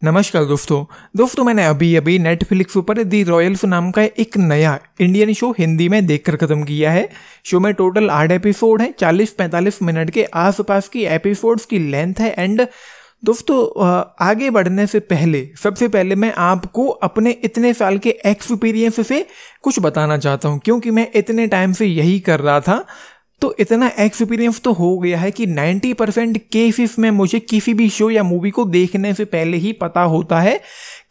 नमस्कार दोस्तों मैंने अभी नेटफ्लिक्स पर दी रॉयल्स नाम का एक नया इंडियन शो हिंदी में देखकर ख़त्म किया है। शो में टोटल 8 एपिसोड हैं, 40-45 मिनट के आसपास की एपिसोड्स की लेंथ है। एंड दोस्तों आगे बढ़ने से पहले सबसे पहले मैं आपको अपने इतने साल के एक्सपीरियंस से कुछ बताना चाहता हूँ, क्योंकि मैं इतने टाइम से यही कर रहा था तो इतना एक्सपीरियंस तो हो गया है कि 90% केसेस में मुझे किसी भी शो या मूवी को देखने से पहले ही पता होता है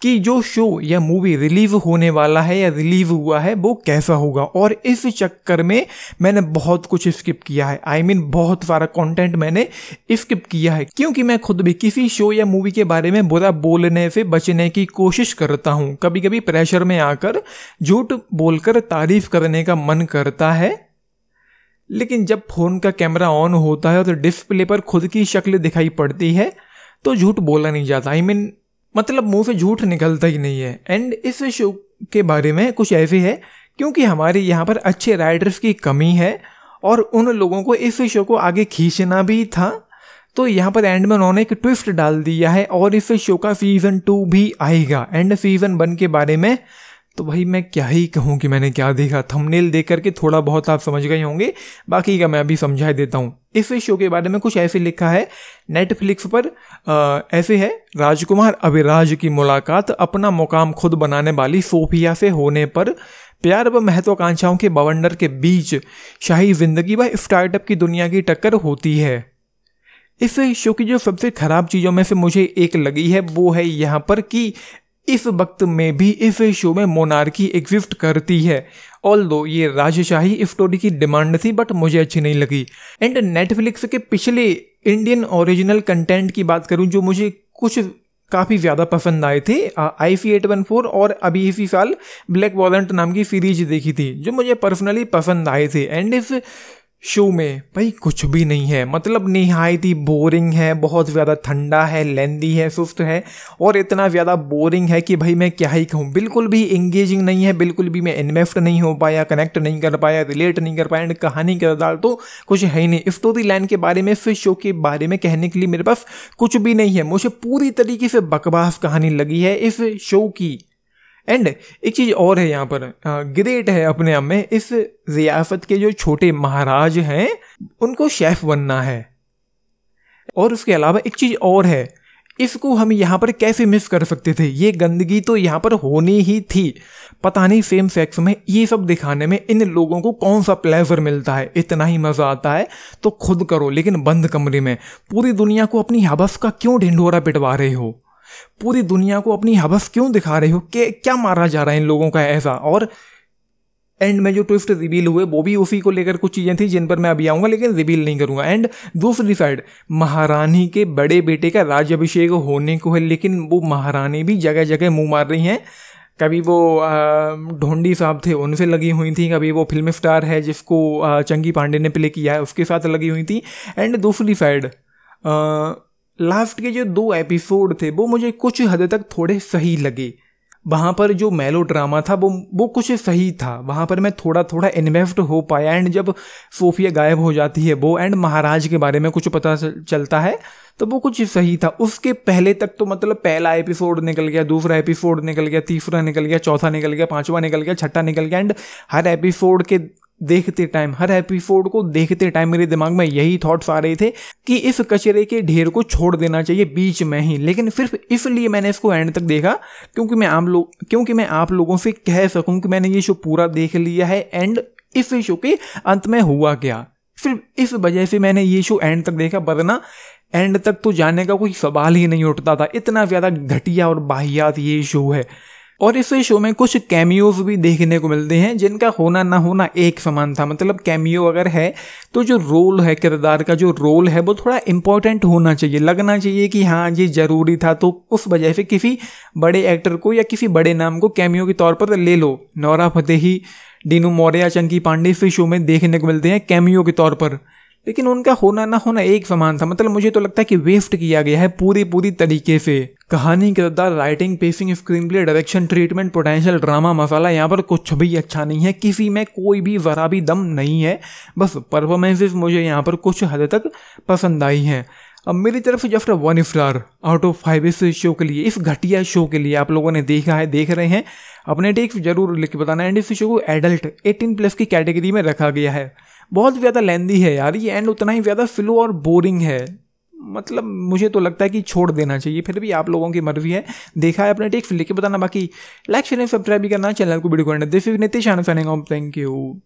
कि जो शो या मूवी रिलीज होने वाला है या रिलीज हुआ है वो कैसा होगा। और इस चक्कर में मैंने बहुत कुछ स्किप किया है। बहुत सारा कंटेंट मैंने स्किप किया है, क्योंकि मैं खुद भी किसी शो या मूवी के बारे में बुरा बोलने से बचने की कोशिश करता हूँ। कभी कभी प्रेशर में आकर झूठ बोलकर तारीफ करने का मन करता है, लेकिन जब फोन का कैमरा ऑन होता है और डिस्प्ले पर खुद की शक्ल दिखाई पड़ती है तो झूठ बोला नहीं जाता। मतलब मुंह से झूठ निकलता ही नहीं है। एंड इस शो के बारे में कुछ ऐसे है क्योंकि हमारे यहाँ पर अच्छे राइटर्स की कमी है और उन लोगों को इस शो को आगे खींचना भी था, तो यहाँ पर एंड में उन्होंने एक ट्विस्ट डाल दिया है और इस शो का सीजन 2 भी आएगा। एंड सीजन 1 के बारे में तो भाई मैं क्या ही कहूँ कि मैंने क्या देखा। थंबनेल देख करके थोड़ा बहुत आप समझ गए होंगे, बाकी का मैं अभी समझा देता हूँ। इस शो के बारे में कुछ ऐसे लिखा है नेटफ्लिक्स पर, ऐसे है, राजकुमार अभिराज की मुलाकात अपना मुकाम खुद बनाने वाली सोफिया से होने पर प्यार व महत्वाकांक्षाओं के बवंडर के बीच शाही जिंदगी व स्टार्टअप की दुनिया की टक्कर होती है। इस शो की जो सबसे खराब चीज़ों में से मुझे एक लगी है वो है यहाँ पर कि इस वक्त में भी इस शो में मोनार्की एग्जिस्ट करती है। ऑल्दो ये राजशाही स्टोरी की डिमांड थी, बट मुझे अच्छी नहीं लगी। एंड नेटफ्लिक्स के पिछले इंडियन ओरिजिनल कंटेंट की बात करूं जो मुझे कुछ काफ़ी ज़्यादा पसंद आए थे, IC814 और अभी इसी साल ब्लैक वॉलेंट नाम की सीरीज देखी थी जो मुझे पर्सनली पसंद आए थे। एंड इस शो में भाई कुछ भी नहीं है, मतलब निहायत ही बोरिंग है, बहुत ज़्यादा ठंडा है, लेंदी है, सुस्त है और इतना ज़्यादा बोरिंग है कि भाई मैं क्या ही कहूँ। बिल्कुल भी एंगेजिंग नहीं है, बिल्कुल भी मैं इन्वेस्ट नहीं हो पाया, कनेक्ट नहीं कर पाया, रिलेट नहीं कर पाया। एंड कहानी का किरदार तो कुछ है ही नहीं। स्टोरी लाइन के बारे में, इस शो के बारे में कहने के लिए मेरे पास कुछ भी नहीं है। मुझे पूरी तरीके से बकवास कहानी लगी है इस शो की। एंड एक चीज़ और है यहाँ पर, ग्रेट है अपने आप में, इस रियासत के जो छोटे महाराज हैं उनको शेफ बनना है। और उसके अलावा एक चीज़ और है, इसको हम यहाँ पर कैसे मिस कर सकते थे। ये गंदगी तो यहाँ पर होनी ही थी। पता नहीं सेम सेक्स में ये सब दिखाने में इन लोगों को कौन सा प्लेजर मिलता है। इतना ही मज़ा आता है तो खुद करो, लेकिन बंद कमरे में। पूरी दुनिया को अपनी हवस का क्यों ढिंढोरा पिटवा रहे हो? पूरी दुनिया को अपनी हवस क्यों दिखा रहे हो? क्या मारा जा रहा है इन लोगों का ऐसा? और एंड में जो ट्विस्ट रिवील हुए वो भी उसी को लेकर कुछ चीज़ें थी जिन पर मैं अभी आऊँगा, लेकिन रिवील नहीं करूँगा। एंड दूसरी साइड महारानी के बड़े बेटे का राज्याभिषेक होने को है, लेकिन वो महारानी भी जगह जगह मुंह मार रही हैं। कभी वो ढोंडी साहब थे उनसे लगी हुई थी, कभी वो फिल्म स्टार है जिसको चंकी पांडे ने प्ले किया है उसके साथ लगी हुई थी। एंड दूसरी साइड लास्ट के जो 2 एपिसोड थे वो मुझे कुछ हद तक थोड़े सही लगे। वहाँ पर जो मेलो ड्रामा था वो कुछ सही था, वहाँ पर मैं थोड़ा इन्वेस्ट हो पाया। एंड जब सोफिया गायब हो जाती है वो एंड महाराज के बारे में कुछ पता चलता है तो वो कुछ सही था। उसके पहले तक तो मतलब पहला एपिसोड निकल गया, दूसरा एपिसोड निकल गया, तीसरा निकल गया, चौथा निकल गया, पांचवा निकल गया, छठा निकल गया। एंड हर एपिसोड को देखते टाइम मेरे दिमाग में यही थॉट्स आ रहे थे कि इस कचरे के ढेर को छोड़ देना चाहिए बीच में ही। लेकिन सिर्फ इसलिए मैंने इसको एंड तक देखा क्योंकि मैं आप लोगों से कह सकूं कि मैंने ये शो पूरा देख लिया है। एंड इस शो के अंत में हुआ क्या, सिर्फ इस वजह से मैंने ये शो एंड तक देखा, वरना एंड तक तो जाने का कोई सवाल ही नहीं उठता था। इतना ज़्यादा घटिया और बाहियात ये शो है। और इस शो में कुछ कैमियोज भी देखने को मिलते हैं जिनका होना ना होना एक समान था। मतलब कैमियो अगर है तो जो रोल है, किरदार का जो रोल है वो थोड़ा इंपॉर्टेंट होना चाहिए, लगना चाहिए कि हाँ ये जरूरी था। तो उस वजह से किसी बड़े एक्टर को या किसी बड़े नाम को कैमियो के तौर पर ले लो। नोरा फतेही, डीनू मौर्य, चंकी पांडे इस शो में देखने को मिलते हैं कैमियो के तौर पर, लेकिन उनका होना ना होना एक समान था। मतलब मुझे तो लगता है कि वेस्ट किया गया है पूरी तरीके से। कहानी, किरदार, writing, pacing, screenplay, direction, treatment, potential, drama, masala, यहाँ पर कुछ भी अच्छा नहीं है। किसी में कोई भी जरा भी दम नहीं है। बस परफॉर्मेंसेस मुझे यहाँ पर कुछ हद तक पसंद आई हैं। अब मेरी तरफ से जस्ट 1 स्टार आउट ऑफ 5 इस शो के लिए, इस घटिया शो के लिए। आप लोगों ने देखा है, देख रहे हैं, अपने टेक्स जरूर लिख के बताना। एंड इस शो को एडल्ट 18+ की कैटेगरी में रखा गया है। बहुत ज़्यादा लेंदी है यार ये, एंड उतना ही ज़्यादा स्लो और बोरिंग है। मतलब मुझे तो लगता है कि छोड़ देना चाहिए, फिर भी आप लोगों की मर्जी है। देखा है, अपने टेक्स लिख के बताना। बाकी लाइक शेयर सब्सक्राइब भी करना चैनल को, वीडियो को। This is Nitish, I am signing off, thank you.